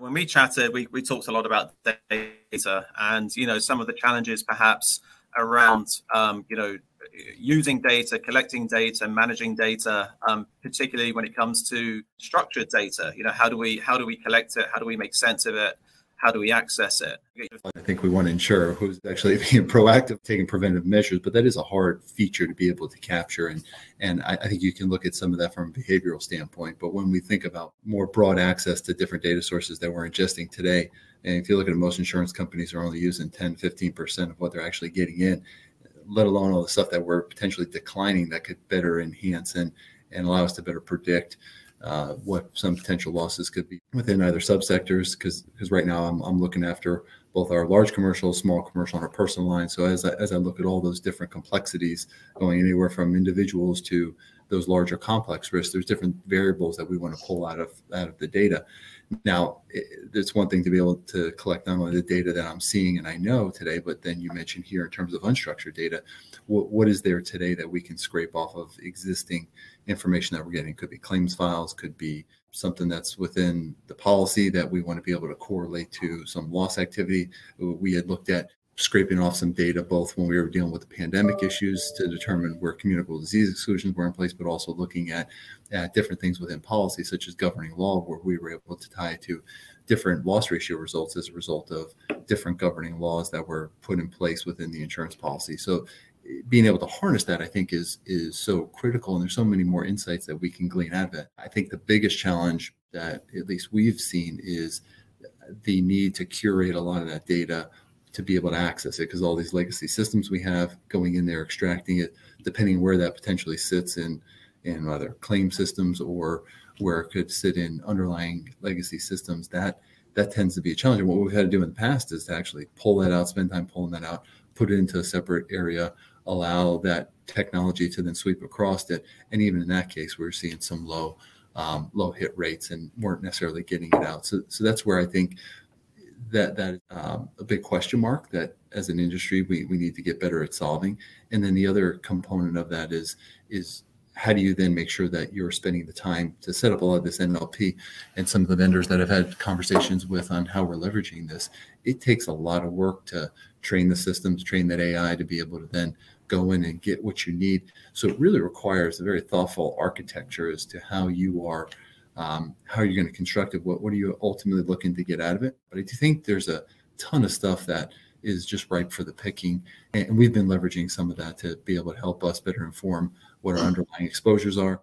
when we chatted, we talked a lot about data and, some of the challenges perhaps around, using data, collecting data, managing data, particularly when it comes to structured data. How do we collect it? How do we make sense of it? How do we access it? I think we want to ensure who's actually being proactive, taking preventive measures, but that is a hard feature to be able to capture. And I think you can look at some of that from a behavioral standpoint. But when we think about more broad access to different data sources that we're ingesting today, and if you look at it, most insurance companies are only using 10, 15% of what they're actually getting in, let alone all the stuff that we're potentially declining that could better enhance and allow us to better predict what some potential losses could be within either subsectors, because right now I'm looking after both our large commercial, small commercial, and our personal line. So as I look at all those different complexities, going anywhere from individuals to those larger complex risks, there's different variables that we want to pull out of the data. Now, it's one thing to be able to collect not only the data that I'm seeing and I know today, but then you mentioned here in terms of unstructured data, what is there today that we can scrape off of existing information that we're getting? Could be claims files, could be something that's within the policy that we want to be able to correlate to some loss activity. We had looked at scraping off some data, both when we were dealing with the pandemic issues to determine where communicable disease exclusions were in place, but also looking at different things within policy, such as governing law, where we were able to tie to different loss ratio results as a result of different governing laws that were put in place within the insurance policy. So being able to harness that, I think, is so critical, and there's so many more insights that we can glean out of it. I think the biggest challenge that at least we've seen is the need to curate a lot of that data to be able to access it, because all these legacy systems we have going in there, extracting it, depending where that potentially sits in either claim systems or where it could sit in underlying legacy systems, that tends to be a challenge. And what we've had to do in the past is to actually pull that out, spend time pulling that out, put it into a separate area, allow that technology to then sweep across it. And even in that case, we're seeing some low hit rates and weren't necessarily getting it out. So that's where I think that a big question mark that as an industry we need to get better at solving. And then the other component of that is how do you then make sure that you're spending the time to set up a lot of this NLP? And some of the vendors that I've had conversations with on how we're leveraging this, it takes a lot of work to train the systems, train that AI to be able to then go in and get what you need. So it really requires a very thoughtful architecture as to how you are how you're going to construct it. What are you ultimately looking to get out of it? But I do think there's a ton of stuff that is just ripe for the picking. And we've been leveraging some of that to be able to help us better inform what our underlying exposures are,